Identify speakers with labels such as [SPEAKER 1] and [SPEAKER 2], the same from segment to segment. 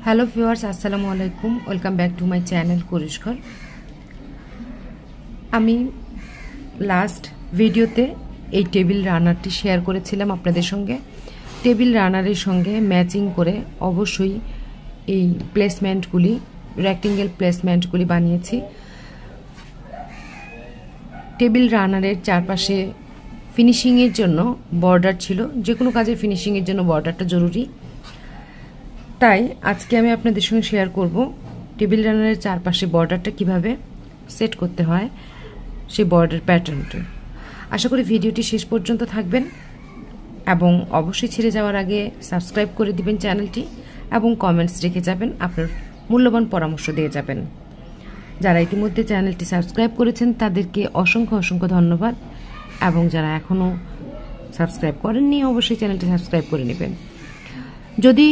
[SPEAKER 1] Hello viewers, আসসালামু আলাইকুম। Welcome back to my channel কুরিশ ঘর। আমি লাস্ট ভিডিওতে এই টেবিল রানারটি শেয়ার করেছিলাম আপনাদের সঙ্গে। টেবিল রানারের সঙ্গে ম্যাচিং করে অবশ্যই এই প্লেসমেন্টগুলি, রেক্টেঙ্গেল প্লেসমেন্টগুলি বানিয়েছি। টেবিল রানারের চারপাশে ফিনিশিংয়ের জন্য বর্ডার ছিল। যে কোনো কাজের ফিনিশিংয়ের জন্য বর্ডারটা জরুরি। তাই আজকে আমি আপনাদের সঙ্গে শেয়ার করব টেবিল রানারের চারপাশে বর্ডারটা কিভাবে সেট করতে হয়, সেই বর্ডার প্যাটার্নটা। আশা করি ভিডিওটি শেষ পর্যন্ত থাকবেন এবং অবশ্যই ছেড়ে যাওয়ার আগে সাবস্ক্রাইব করে দিবেন চ্যানেলটি এবং কমেন্টস রেখে যাবেন, আপনার মূল্যবান পরামর্শ দিয়ে যাবেন। যারা ইতিমধ্যে চ্যানেলটি সাবস্ক্রাইব করেছেন তাদেরকে অসংখ্য অসংখ্য ধন্যবাদ, এবং যারা এখনও সাবস্ক্রাইব করেননি অবশ্যই চ্যানেলটি সাবস্ক্রাইব করে নেবেন। যদি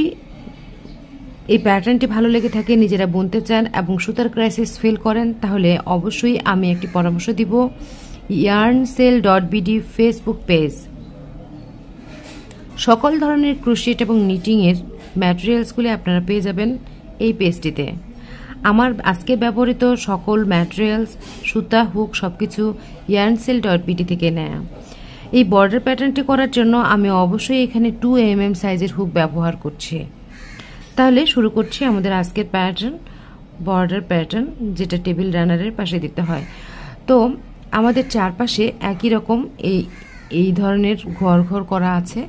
[SPEAKER 1] এই প্যাটার্নটি ভালো লেগে থাকে, নিজেরা বুনতে চান এবং সুতার ক্রাইসিস ফিল করেন, তাহলে অবশ্যই আমি একটি পরামর্শ দিব। yarnSale.bd ফেসবুক পেজ সকল ধরনের ক্রোশেট এবং নিটিংয়ের ম্যাটেরিয়ালসগুলি আপনারা পেয়ে যাবেন এই পেজটিতে। আমার আজকে ব্যবহৃত সকল ম্যাটেরিয়ালস, সুতা, হুক সবকিছু yarnSale.bd থেকে নেয়া। এই বর্ডার প্যাটার্নটি করার জন্য আমি অবশ্যই এখানে 2 mm সাইজের হুক ব্যবহার করছি। তাহলে শুরু করছি আমাদের আজকের প্যাটার্ন, বর্ডার প্যাটার্ন, যেটা টেবিল রানারের পাশে দিতে হয়। তো আমাদের চারপাশে একই রকম এই ধরনের ঘর ঘর করা আছে।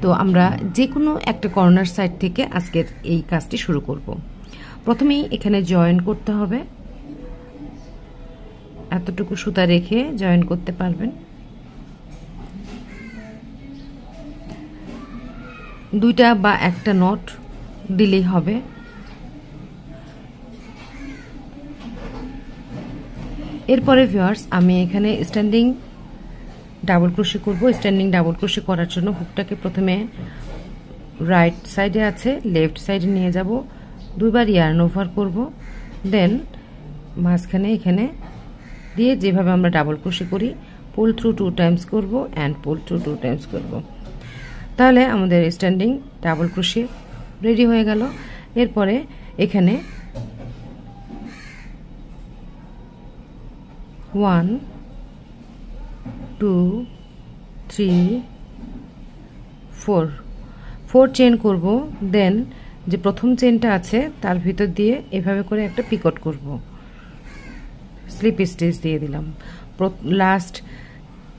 [SPEAKER 1] তো আমরা যে কোনো একটা কর্নার সাইড থেকে আজকের এই কাজটি শুরু করব। প্রথমেই এখানে জয়েন করতে হবে। এতটুকু সুতা রেখে জয়েন করতে পারবেন। দুইটা বা একটা নট দিলেই হবে। এরপরে ভিউয়ার্স, আমি এখানে স্ট্যান্ডিং ডাবল ক্রোশে করব। স্ট্যান্ডিং ডাবল ক্রোশে করার জন্য হুকটাকে প্রথমে রাইট সাইডে আছে, লেফট সাইডে নিয়ে যাব, দুইবার ইয়ার্ন ওভার করব, দেন মাঝখানে এখানে দিয়ে যেভাবে আমরা ডাবল ক্রোশে করি, পুল থ্রু 2 টাইমস করব অ্যান্ড পুল থ্রু 2 টাইমস করব। তাহলে আমাদের স্ট্যান্ডিং ডাবল ক্রোশে রেডি হয়ে গেল। এরপরে এখানে 1 2 3 4 চেন করব। দেন যে প্রথম চেনটা আছে তার ভিতর দিয়ে এভাবে করে একটা পিকট করব, স্লিপ স্টিচ দিয়ে দিলাম। লাস্ট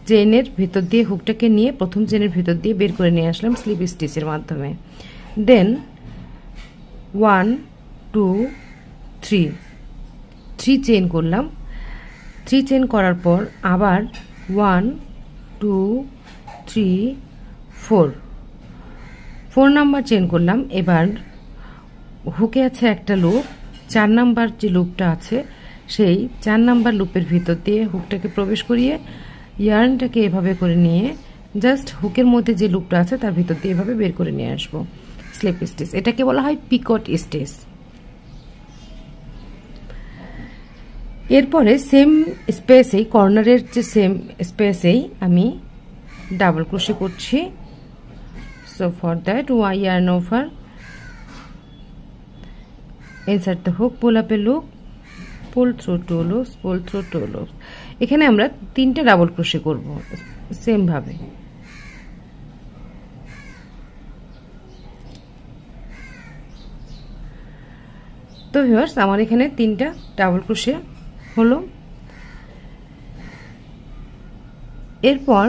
[SPEAKER 1] চেনের ভিতর দিয়ে হুকটাকে নিয়ে প্রথম চেনের ভিতর দিয়ে বের করে নিয়ে আসলাম স্লিপ স্টিচের মাধ্যমে। দেন 1 2 3 চেন করলাম। 3 চেন করার পর আবার 1 2 3 4 নাম্বার চেন করলাম। এবার হুকে আছে একটা লুপ, 4 নাম্বার যে লুপটা আছে সেই 4 নাম্বার লুপের ভিতর দিয়ে হুকটাকে প্রবেশ করিয়ে ইয়ার্নটাকে এভাবে করে নিয়ে জাস্ট হুকের মধ্যে যে লুপটা আছে তার ভিতর দিয়ে এভাবে বের করে নিয়ে আসবো স্লিপ স্টিচ। এটাকে বলা হয় পিকট স্টিচ। এরপরে সেম স্পেসেই, কর্নারের যে সেম স্পেসেই আমি ডাবল ক্রোশে করছি। So for that yarn over, insert the hook, pull up A loop, pool through 2 loops, pool through 2 loops. এখানে আমরা 3টা ডাবল ক্রোশে করব সেম ভাবে। তো ভিউয়ার্স, আমার এখানে 3টা ডাবল ক্রোশে হলো। এরপর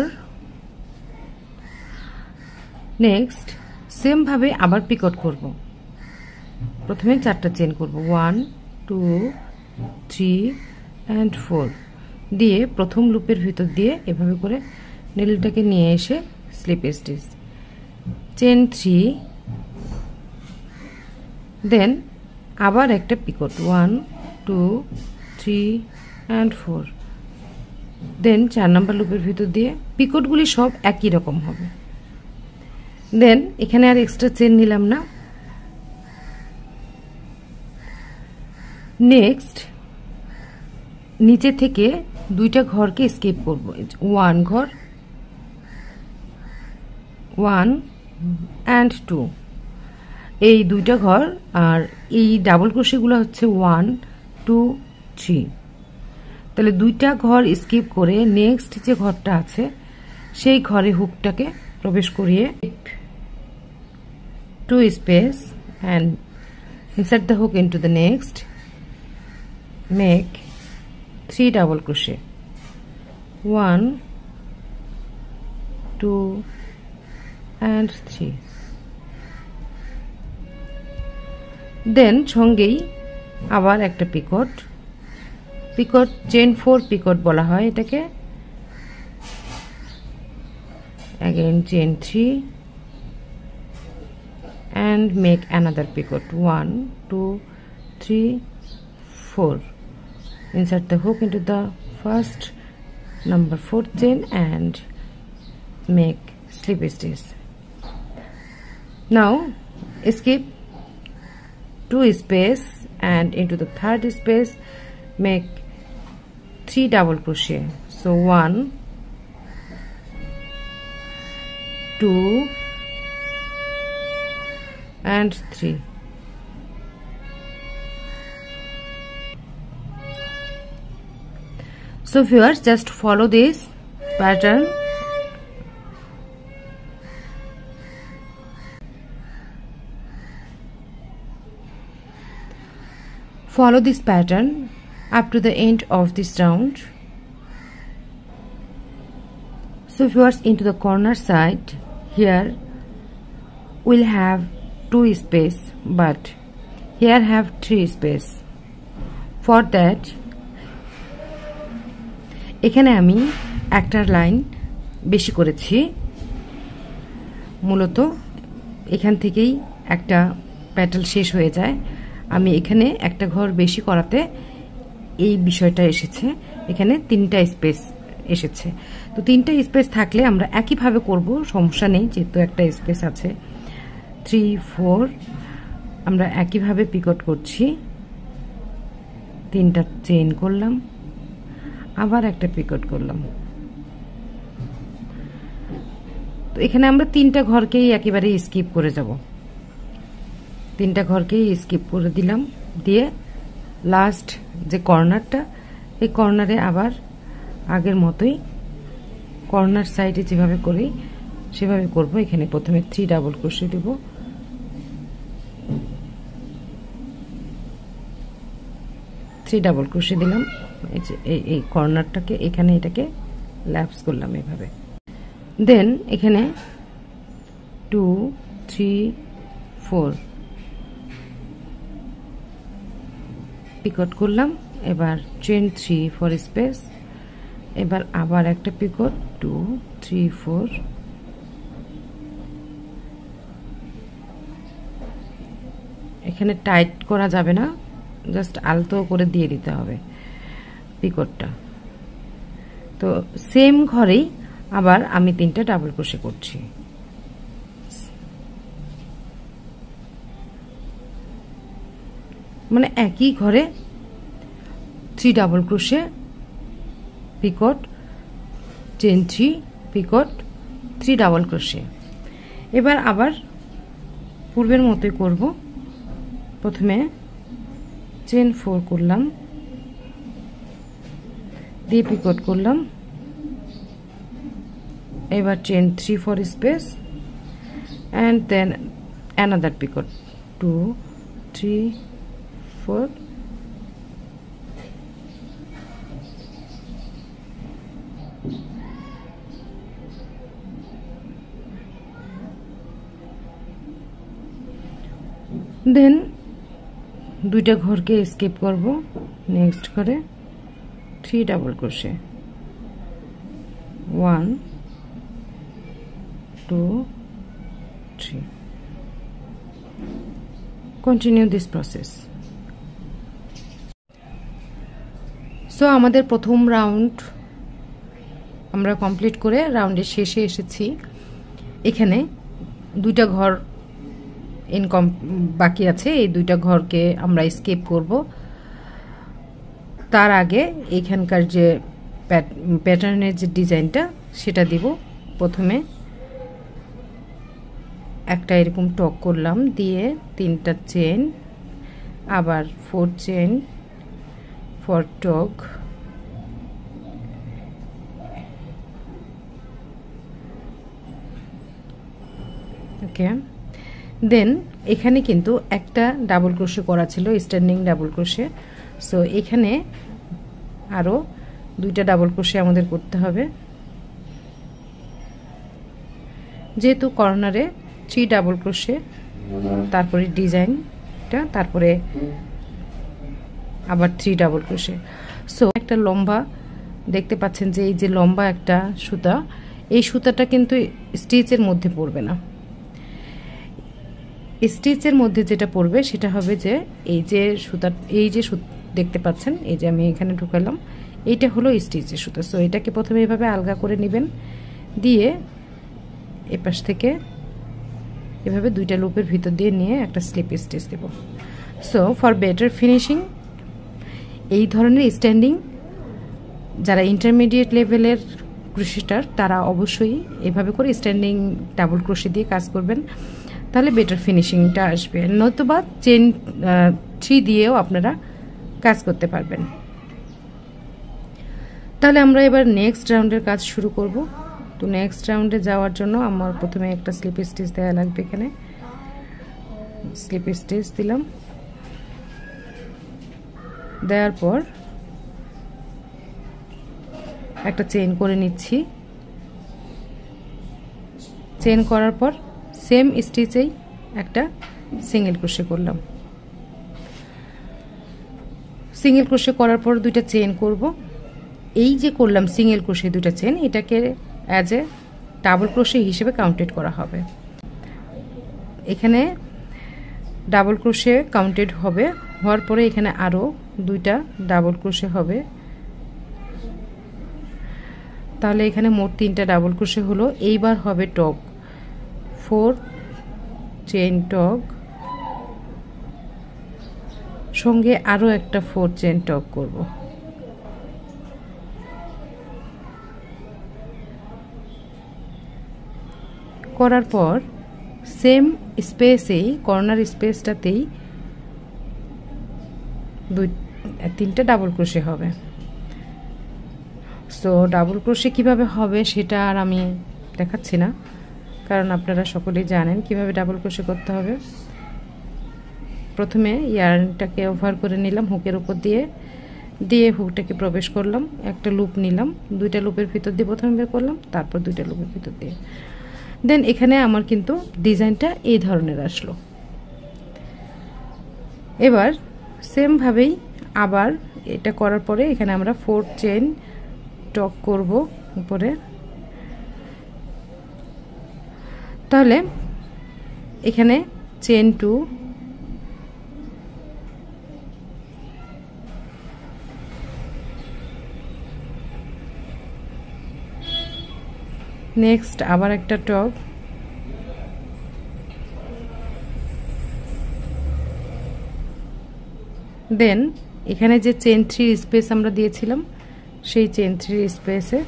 [SPEAKER 1] নেক্সট সেম ভাবে আবার পিকট করব। প্রথমে 4টা চেন করব, 1 2 3 and 4 দিয়ে প্রথম লুপের ভিতর দিয়ে এভাবে করে নেলটাকে নিয়ে এসে স্লিপ স্টিচ, চেন 3, দেন আবার একটা পিকট 1 2 3 and 4, দেন 4 নাম্বার লুপের ভিতর দিয়ে পিকটগুলি সব একই রকম হবে। দেন এখানে আর এক্সট্রা চেন নিলাম না। নেক্সট নিচে থেকে 2টা ঘরকে স্কিপ করব। 1 ঘর, 1 and 2, এই দুইটা ঘর, আর এই ডাবল ক্রোশেগুলো হচ্ছে 1 2 3। তাহলে দুইটা ঘর স্কিপ করে নেক্সট যে ঘরটা আছে সেই ঘরে হুকটাকে প্রবেশ করিয়ে 2 space and insert the hook into the next, make 3 double crochet, 1 2 and 3। দেন সঙ্গেই আবার একটা পিকট চেন 4 পিকট বলা হয় এটাকে। again chain 3 and make another picot, 1 2 3 4। insert the hook into the first number 4 chain and make slip stitch। now skip 2 space and into the third space make 3 double crochet, so 1 2 and 3। so viewers, just follow this pattern। follow this pattern up to the end of this round। so viewers, into the corner side here we'll have 2 space, but here have 3 space। for that এখানে আমি একটা line বেশি করেছি, মূলত এখান থেকেই একটা pattern শেষ হয়ে যায়। আমি এখানে একটা ঘর বেশি করাতে এই বিষয়টা এসেছে, এখানে 3টা স্পেস এসেছে। তো 3টা স্পেস থাকলে আমরা একইভাবে করব, সমস্যা নেই, যেহেতু একটা স্পেস আছে। 3 4 আমরা একইভাবে পিকট করছি, 3টা চেইন করলাম, আবার একটা পিকট করলাম। তো এখানে আমরা 3টা ঘরকেই একেবারে স্কিপ করে যাব, 3টা ঘরকেই স্কিপ করে দিলাম, দিয়ে লাস্ট যে কর্নারটা, এই কর্নারে আবার আগের মতোই কর্নার সাইডে যেভাবে করি সেভাবে করব। এখানে প্রথমে 3 ডাবল ক্রোশে দেব, 3 ডাবল ক্রোশে দিলাম, এই কর্নারটাকে এখানে এটাকে ল্যাপস করলাম এভাবে। দেন এখানে 2 3 4 পিকট করলাম, এবার চেন 3 4 স্পেস, এবার আবার একটা পিকট 2 3 4, এখানে টাইট করা যাবে না, জাস্ট আলতো করে দিয়ে দিতে হবে পিকটটা। তো সেম ঘরেই আবার আমি 3টা ডাবল ক্রোশে করছি, মানে একই ঘরে 3 double crochet, Picot, chain 3 Picot, 3 double crochet. এবার আবার পূর্বের মতোই করব, প্রথমে চেন 4 করলাম, দিয়ে পিকট করলাম, এবার chain 3 4 space and then another picot, 2 3 4, দেন 2টা ঘরকে স্কিপ করব, নেক্সট করে 3 double crochet, 1 2 3। Continue this process. So আমাদের প্রথম রাউন্ড আমরা কমপ্লিট করে রাউন্ডের শেষে এসেছি। এখানে 2টা ঘর বাকি আছে, এই 2টা ঘরকে আমরা স্কিপ করব। তার আগে এখানকার যে প্যাটার্নের যে ডিজাইনটা সেটা দিব। প্রথমে একটা এরকম টক করলাম, দিয়ে 3টা চেন, আবার 4 চেন ফর টক, ওকে। দেন এখানে কিন্তু একটা ডাবল ক্রোশে করা ছিল, স্ট্যান্ডিং ডাবল ক্রোশে, সো এখানে আরও 2টা ডাবল ক্রোশে আমাদের করতে হবে। যেহেতু কর্নারে 3 ডাবল ক্রোশে, তারপরে ডিজাইনটা, তারপরে আবার 3 ডাবল ক্রোশে। সো একটা লম্বা দেখতে পাচ্ছেন যে এই যে লম্বা একটা সুতা, এই সুতাটা কিন্তু স্টিচের মধ্যে পড়বে না। স্টিচের মধ্যে যেটা পড়বে সেটা হবে যে এই যে সুতা, এই যে দেখতে পাচ্ছেন, এই যে আমি এখানে ঢুকালাম, এইটা হলো স্টিচের সুতা। সো এটাকে প্রথমে এভাবে আলগা করে নেবেন, দিয়ে এপাশ থেকে এভাবে 2টা লুপের ভিতর দিয়ে নিয়ে একটা স্লিপ স্টিচ দেব। সো ফর বেটার ফিনিশিং, এই ধরনের স্ট্যান্ডিং যারা ইন্টারমিডিয়েট লেভেলের ক্রোশেটার তারা অবশ্যই এভাবে করে স্ট্যান্ডিং ডাবল ক্রোশে দিয়ে কাজ করবেন, তাহলে বেটার ফিনিশিংটা আসবে। নতুবা চেন 3 দিয়েও আপনারা কাজ করতে পারবেন। তাহলে আমরা এবার নেক্সট রাউন্ডের কাজ শুরু করব। তো নেক্সট রাউন্ডে যাওয়ার জন্য আমার প্রথমে একটা স্লিপ স্টিচ দেওয়া লাগবে। এখানে স্লিপ স্টিচ দিলাম, দেওয়ার পর একটা চেইন করে নিচ্ছি। চেইন করার পর সেম স্টিচেই একটা সিঙ্গেল ক্রোশে করলাম। সিঙ্গেল ক্রোশে করার পর 2টা চেইন করব। এই যে করলাম সিঙ্গেল ক্রোশে 2টা চেইন, এটাকে অ্যাজ এ ডাবল ক্রোশে হিসেবে কাউন্টেড করা হবে। এখানে ডাবল ক্রোশে কাউন্টেড হবে, হওয়ার পরে এখানে আরও 2টা ডাবল ক্রোশে হবে। তাহলে এখানে মোট 3টা ডাবল ক্রোশে হলো। এইবার হবে টক, 4 চেইন টক, সঙ্গে আরও একটা 4 চেইন টক করব। করার পর সেম স্পেসেই, কর্নার স্পেসটাতেই 3টা ডাবল ক্রোশে হবে। সো ডাবল ক্রোশে কিভাবে হবে সেটা আর আমি দেখাচ্ছি না, কারণ আপনারা সকলেই জানেন কিভাবে ডাবল ক্রোশে করতে হবে। প্রথমে ইয়ার্নটাকে ওভার করে নিলাম হুকের উপর দিয়ে, দিয়ে হুকটাকে প্রবেশ করলাম, একটা লুপ নিলাম, 2টা লুপের ভিতর দিয়ে প্রথমে বের করলাম, তারপর 2টা লুপের ভিতর দিয়ে। দেন এখানে আমার কিন্তু ডিজাইনটা এই ধরনের আসলো। এবার সেমভাবেই আবার এটা করার পরে এখানে আমরা 4 চেইন টক করব উপরে। তাহলে এখানে চেইন 2, নেক্সট আবার একটা টক, দেন এখানে যে চেইন 3 স্পেস আমরা দিয়েছিলাম সেই চেইন 3 স্পেসে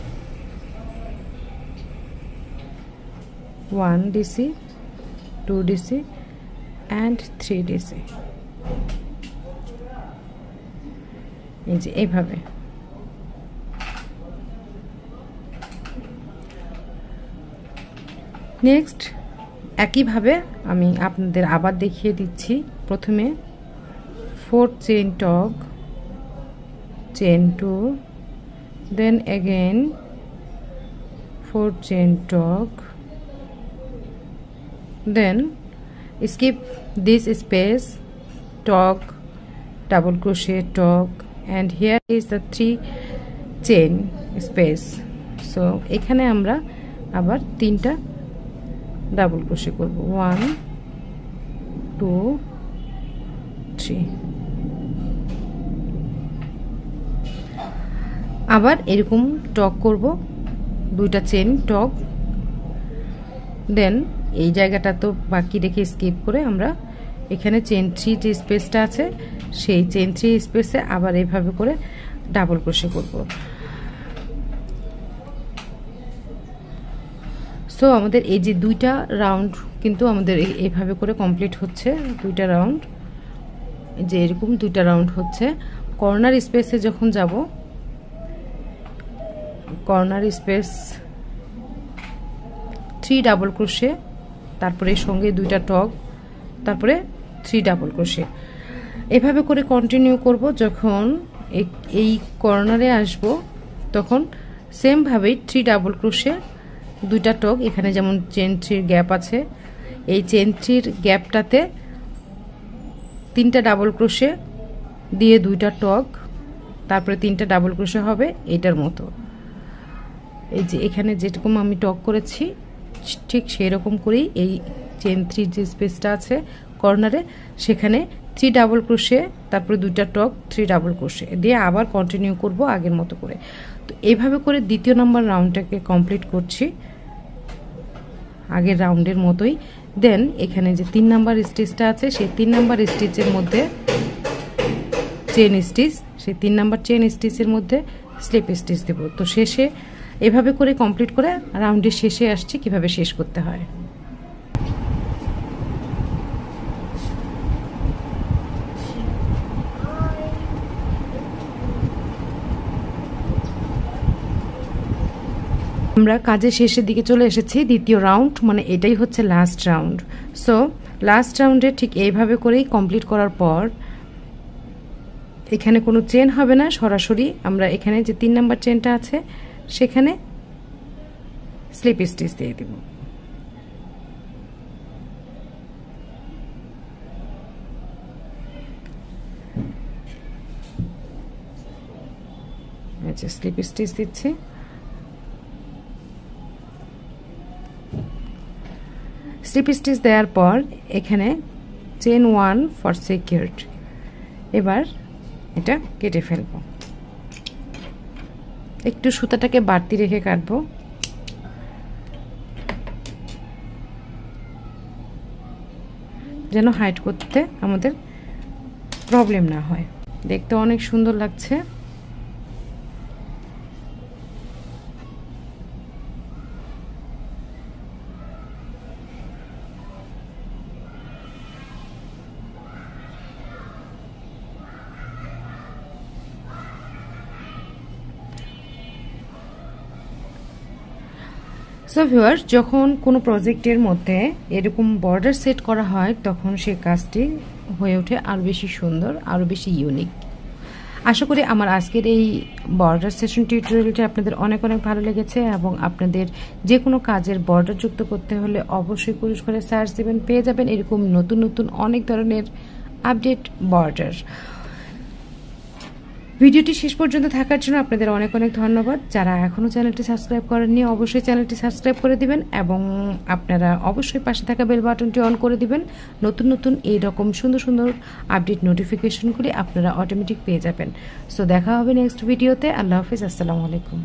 [SPEAKER 1] 1 ডিসি, 2 ডিসি অ্যান্ড 3 ডিসি, এই যে এইভাবে। নেক্সট একইভাবে আমি আপনাদের আবার দেখিয়ে দিচ্ছি। প্রথমে 4 chain talk, chain 2, then again 4 chain talk, then skip this space, talk, double crochet, talk, and here is the 3 chain space. So এখানে আমরা আবার 3টা ডাবল ক্রোশে করব, 1 2 3। আবার এরকম টক করব, 2টা চেন টক, দেন এই জায়গাটা তো বাকি রেখে স্কিপ করে আমরা এখানে চেন 3 যে স্পেসটা আছে সেই চেন 3 স্পেসে আবার এইভাবে করে ডাবল ক্রোশে করব। সো সো আমাদের এই যে দুইটা রাউন্ড কিন্তু আমাদের এইভাবে করে কমপ্লিট হচ্ছে। দুইটা রাউন্ড যে এরকম দুইটা রাউন্ড হচ্ছে। কর্নার স্পেসে যখন যাব, কর্নার স্পেস 3 ডাবল ক্রোশে, তারপরে সঙ্গে দুইটা টগ, তারপরে 3 ডাবল ক্রোশে, এভাবে করে কন্টিনিউ করব। যখন এই কর্নারে আসব তখন সেমভাবেই 3 ডাবল ক্রোশে, দুইটা টগ, এখানে যেমন চেন 3 গ্যাপ আছে, এই চেন 3 গ্যাপটাতে 3টা ডাবল ক্রোশে দিয়ে দুইটা টগ, তারপরে 3টা ডাবল ক্রোশে হবে এটার মতো। এই যে এখানে যেরকম আমি টগ করেছি ঠিক সেই রকম করেই এই চেন 3 যে স্পেসটা আছে কর্নারে, সেখানে 3 ডাবল ক্রোশে, তারপরে দুইটা টগ, 3 ডাবল ক্রোশে দিয়ে আবার কন্টিনিউ করব আগের মতো করে। তো এইভাবে করে দ্বিতীয় নম্বর রাউন্ডটাকে কমপ্লিট করছি আগের রাউন্ডের মতোই। দেন এখানে যে 3 নাম্বার স্টিচটা আছে সেই 3 নাম্বার স্টিচের মধ্যে চেন স্টিচ, সেই 3 নাম্বার চেন স্টিচের মধ্যে স্লিপ স্টিচ দেব। তো শেষে এভাবে করে কমপ্লিট করে রাউন্ডের শেষে আসছি কিভাবে শেষ করতে হয়। আমরা কাজের শেষের দিকে চলে এসেছি, দ্বিতীয় রাউন্ড, মানে এটাই হচ্ছে লাস্ট রাউন্ড। সো লাস্ট রাউন্ডে ঠিক এইভাবে করেই কমপ্লিট করার পর এখানে কোনো চেন হবে না, সরাসরি আমরা এখানে যে 3 নাম্বার চেনটা আছে সেখানে স্লিপ স্টিচ দিয়ে দেব। আচ্ছা, স্লিপ স্টিচ দিচ্ছি। স্লিপ স্টিচ দেওয়ার পর এখানে চেন 1 ফর সিকিউরড। এবার এটা কেটে ফেলব, একটু সুতাটাকে বাড়তি রেখে কাটবো, যেন হাইড করতে আমাদের প্রবলেম না হয়। দেখতে অনেক সুন্দর লাগছে। সো ভিউয়ার্স, যখন কোনো প্রজেক্টের মধ্যে এরকম বর্ডার সেট করা হয় তখন সে কাজটি হয়ে ওঠে আরও বেশি সুন্দর, আরও বেশি ইউনিক। আশা করি আমার আজকের এই বর্ডার সেশন টিউটোরিয়ালটি আপনাদের অনেক অনেক ভালো লেগেছে এবং আপনাদের যে কোনো কাজের বর্ডার যুক্ত করতে হলে অবশ্যই কুরিশ করে সার্চ দেবেন, পেয়ে যাবেন এরকম নতুন নতুন অনেক ধরনের আপডেট বর্ডার। ভিডিওটি শেষ পর্যন্ত থাকার জন্য আপনাদের অনেক অনেক ধন্যবাদ। যারা এখনও চ্যানেলটি সাবস্ক্রাইব করেননি অবশ্যই চ্যানেলটি সাবস্ক্রাইব করে দিবেন এবং আপনারা অবশ্যই পাশে থাকা বেল বাটনটি অন করে দিবেন। নতুন নতুন এইরকম সুন্দর সুন্দর আপডেট নোটিফিকেশনগুলি আপনারা অটোমেটিক পেয়ে যাবেন। সো দেখা হবে নেক্সট ভিডিওতে। আল্লাহ হাফিজ, আসসালামু আলাইকুম।